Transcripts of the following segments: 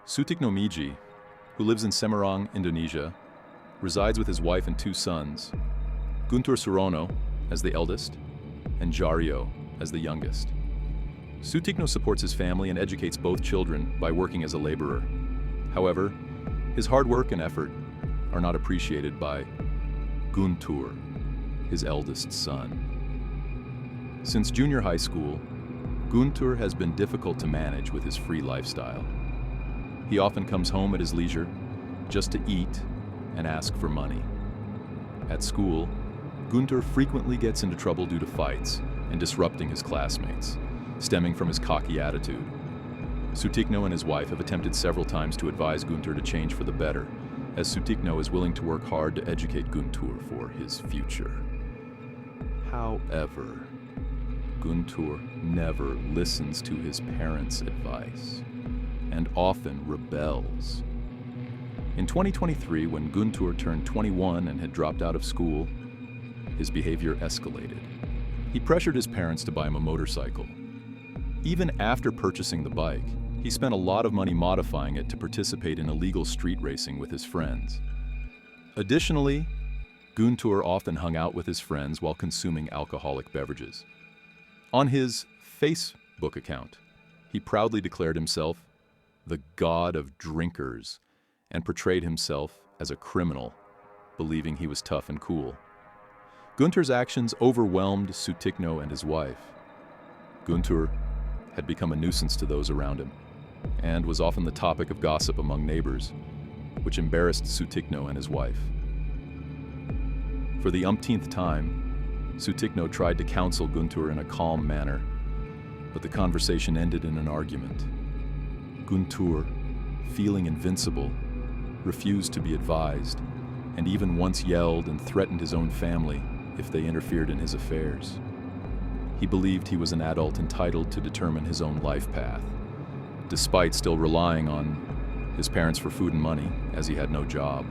Sutikno Miji, who lives in Semarang, Indonesia, resides with his wife and 2 sons, Guntur Surono as the eldest, and Jario as the youngest. Sutikno supports his family and educates both children by working as a laborer. However, his hard work and effort are not appreciated by Guntur, his eldest son. Since junior high school, Guntur has been difficult to manage with his free lifestyle. He often comes home at his leisure just to eat and ask for money. At school, Guntur frequently gets into trouble due to fights and disrupting his classmates, stemming from his cocky attitude. Sutikno and his wife have attempted several times to advise Guntur to change for the better, as Sutikno is willing to work hard to educate Guntur for his future. However, Guntur never listens to his parents' advice and often rebels. In 2023, when Guntur turned 21 and had dropped out of school, his behavior escalated. He pressured his parents to buy him a motorcycle. Even after purchasing the bike, he spent a lot of money modifying it to participate in illegal street racing with his friends. Additionally, Guntur often hung out with his friends while consuming alcoholic beverages. On his Facebook account, he proudly declared himself the god of drinkers and portrayed himself as a criminal, believing he was tough and cool. Guntur's actions overwhelmed Sutikno and his wife. Guntur had become a nuisance to those around him and was often the topic of gossip among neighbors, which embarrassed Sutikno and his wife. For the umpteenth time, Sutikno tried to counsel Guntur in a calm manner, but the conversation ended in an argument. Guntur, feeling invincible, refused to be advised, and even once yelled and threatened his own family if they interfered in his affairs. He believed he was an adult entitled to determine his own life path, despite still relying on his parents for food and money, as he had no job.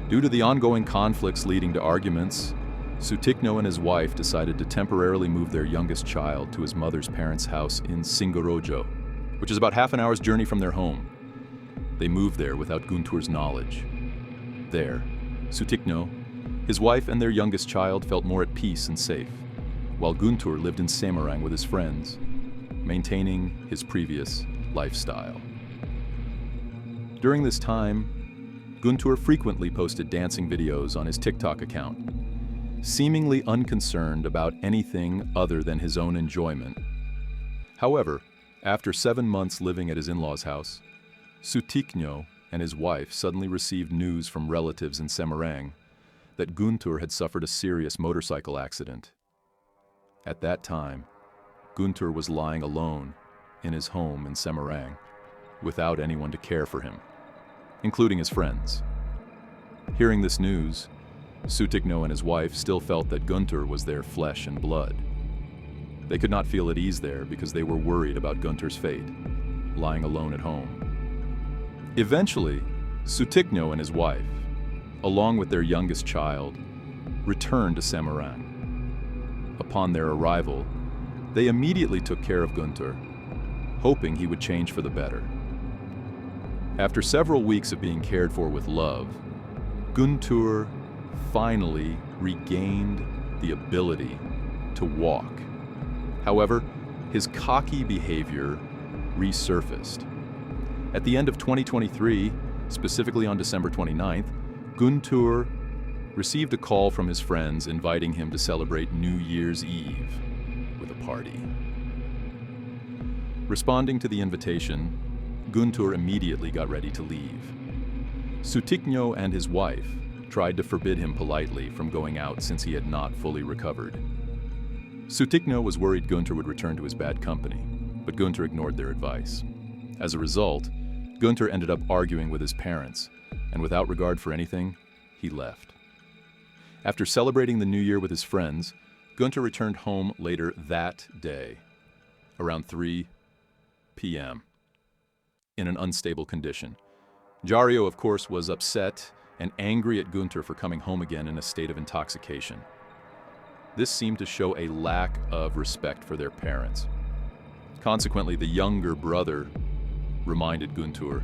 Due to the ongoing conflicts leading to arguments, Sutikno and his wife decided to temporarily move their youngest child to his mother's parents' house in Singorojo, which is about half an hour's journey from their home. They moved there without Guntur's knowledge. There, Sutikno, his wife, and their youngest child felt more at peace and safe, while Guntur lived in Semarang with his friends, maintaining his previous lifestyle. During this time, Guntur frequently posted dancing videos on his TikTok account, seemingly unconcerned about anything other than his own enjoyment. However, after 7 months living at his in-laws' house, Sutikno and his wife suddenly received news from relatives in Semarang that Guntur had suffered a serious motorcycle accident. At that time, Guntur was lying alone in his home in Semarang, without anyone to care for him, including his friends. Hearing this news, Sutikno and his wife still felt that Guntur was their flesh and blood. They could not feel at ease there because they were worried about Guntur's fate, lying alone at home. Eventually, Sutikno and his wife, along with their youngest child, returned to Semarang. Upon their arrival, they immediately took care of Guntur, hoping he would change for the better. After several weeks of being cared for with love, Guntur finally regained the ability to walk. However, his cocky behavior resurfaced. At the end of 2023, specifically on December 29th, Guntur received a call from his friends inviting him to celebrate New Year's Eve with a party. Responding to the invitation, Guntur immediately got ready to leave. Sutikno and his wife tried to forbid him politely from going out since he had not fully recovered. Sutikno was worried Guntur would return to his bad company, but Guntur ignored their advice. As a result, Guntur ended up arguing with his parents, and without regard for anything, he left. After celebrating the New Year with his friends, Guntur returned home later that day, around 3 p.m., in an unstable condition. Jario, of course, was upset and angry at Guntur for coming home again in a state of intoxication. This seemed to show a lack of respect for their parents. Consequently, the younger brother reminded Guntur.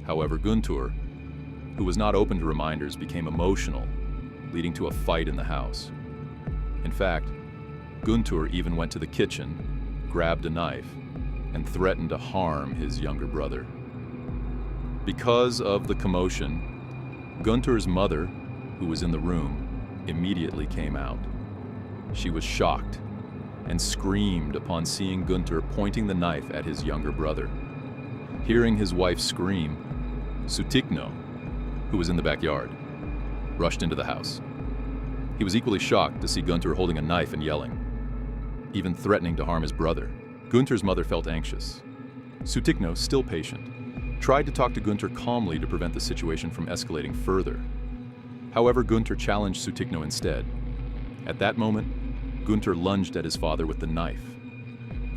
However, Guntur, who was not open to reminders, became emotional, leading to a fight in the house. In fact, Guntur even went to the kitchen, grabbed a knife, and threatened to harm his younger brother. Because of the commotion, Guntur's mother, who was in the room, immediately came out. She was shocked and screamed upon seeing Guntur pointing the knife at his younger brother. Hearing his wife scream, Sutikno, who was in the backyard, rushed into the house. He was equally shocked to see Guntur holding a knife and yelling, even threatening to harm his brother. Guntur's mother felt anxious. Sutikno, still patient, tried to talk to Guntur calmly to prevent the situation from escalating further. However, Guntur challenged Sutikno instead. At that moment, Guntur lunged at his father with the knife.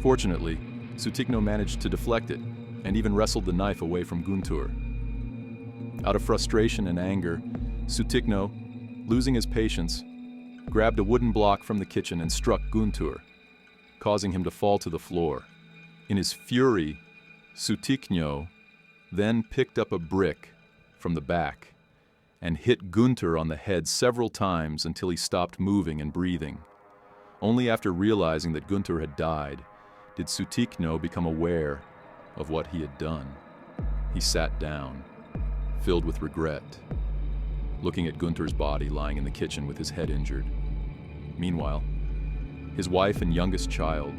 Fortunately, Sutikno managed to deflect it and even wrestled the knife away from Guntur. Out of frustration and anger, Sutikno, losing his patience, grabbed a wooden block from the kitchen and struck Guntur, causing him to fall to the floor. In his fury, Sutikno then picked up a brick from the back and hit Guntur on the head several times until he stopped moving and breathing. Only after realizing that Guntur had died did Sutikno become aware of what he had done. He sat down, filled with regret, looking at Guntur's body lying in the kitchen with his head injured. Meanwhile, his wife and youngest child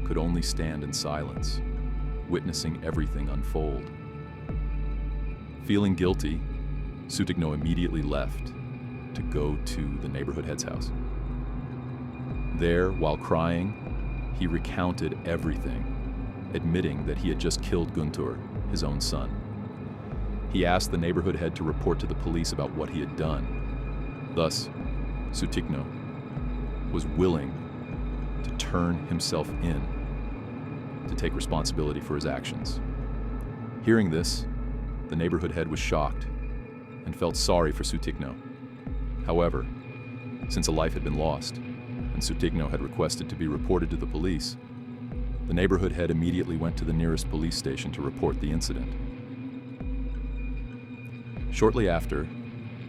could only stand in silence, witnessing everything unfold. Feeling guilty, Sutikno immediately left to go to the neighborhood head's house. There, while crying, he recounted everything, admitting that he had just killed Guntur, his own son. He asked the neighborhood head to report to the police about what he had done. Thus, Sutikno was willing to turn himself in to take responsibility for his actions. Hearing this, the neighborhood head was shocked and felt sorry for Sutikno. However, since a life had been lost and Sutikno had requested to be reported to the police, the neighborhood head immediately went to the nearest police station to report the incident. Shortly after,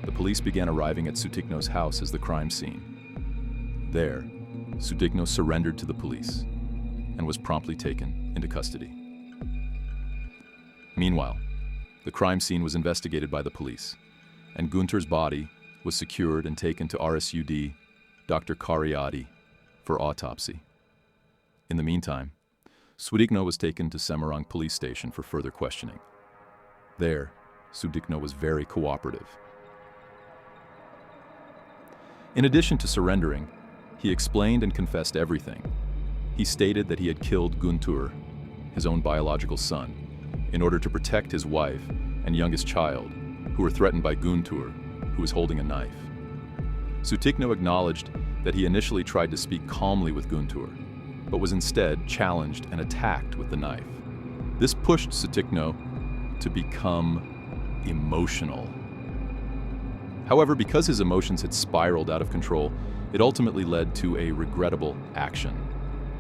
the police began arriving at Sutikno's house as the crime scene. There, Sutikno surrendered to the police and was promptly taken into custody. Meanwhile, the crime scene was investigated by the police, and Guntur's body was secured and taken to RSUD Dr. Karyadi for autopsy. In the meantime, Sutikno was taken to Semarang police station for further questioning. There, Sutikno was very cooperative. In addition to surrendering, he explained and confessed everything. He stated that he had killed Guntur, his own biological son, in order to protect his wife and youngest child, who were threatened by Guntur, who was holding a knife. Sutikno acknowledged that he initially tried to speak calmly with Guntur, but was instead challenged and attacked with the knife. This pushed Sutikno to become emotional. However, because his emotions had spiraled out of control, it ultimately led to a regrettable action.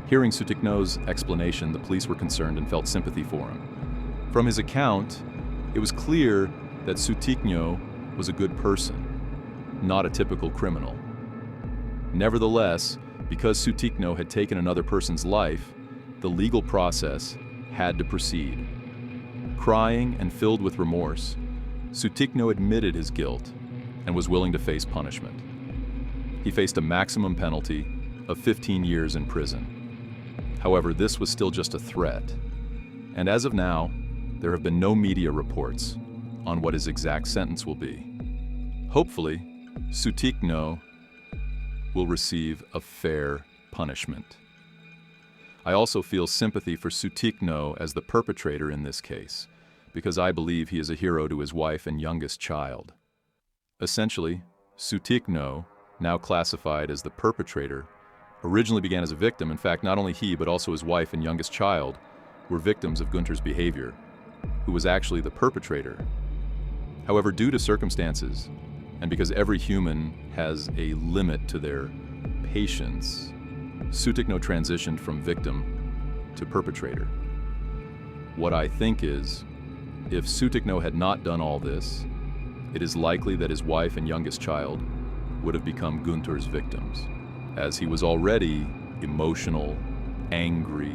Hearing Sutikno's explanation, the police were concerned and felt sympathy for him. From his account, it was clear that Sutikno was a good person, not a typical criminal. Nevertheless, because Sutikno had taken another person's life, the legal process had to proceed. Crying and filled with remorse, Sutikno admitted his guilt and was willing to face punishment. He faced a maximum penalty of 15 years in prison. However, this was still just a threat, and as of now, there have been no media reports on what his exact sentence will be. Hopefully, Sutikno will receive a fair punishment. I also feel sympathy for Sutikno as the perpetrator in this case, because I believe he is a hero to his wife and youngest child. Essentially, Sutikno, now classified as the perpetrator, originally began as a victim. In fact, not only he, but also his wife and youngest child were victims of Guntur's behavior, who was actually the perpetrator. However, due to circumstances, and because every human has a limit to their patience, Sutikno transitioned from victim to perpetrator. What I think is, if Sutikno had not done all this, it is likely that his wife and youngest child would have become Guntur's victims, as he was already emotional, angry,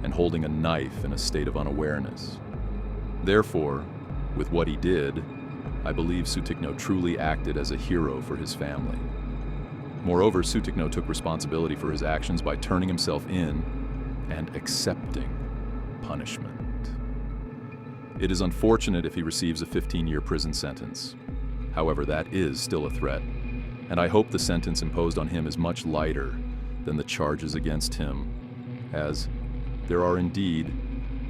and holding a knife in a state of unawareness. Therefore, with what he did, I believe Sutikno truly acted as a hero for his family. Moreover, Sutikno took responsibility for his actions by turning himself in and accepting punishment. It is unfortunate if he receives a 15-year prison sentence. However, that is still a threat, and I hope the sentence imposed on him is much lighter than the charges against him, as there are indeed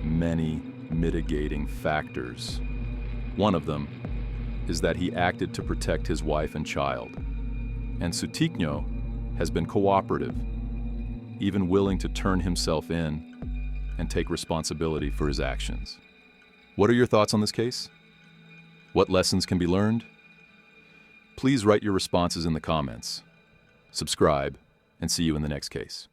many mitigating factors. One of them is that he acted to protect his wife and child, and Sutikno has been cooperative, even willing to turn himself in and take responsibility for his actions. What are your thoughts on this case? What lessons can be learned? Please write your responses in the comments. Subscribe, and see you in the next case.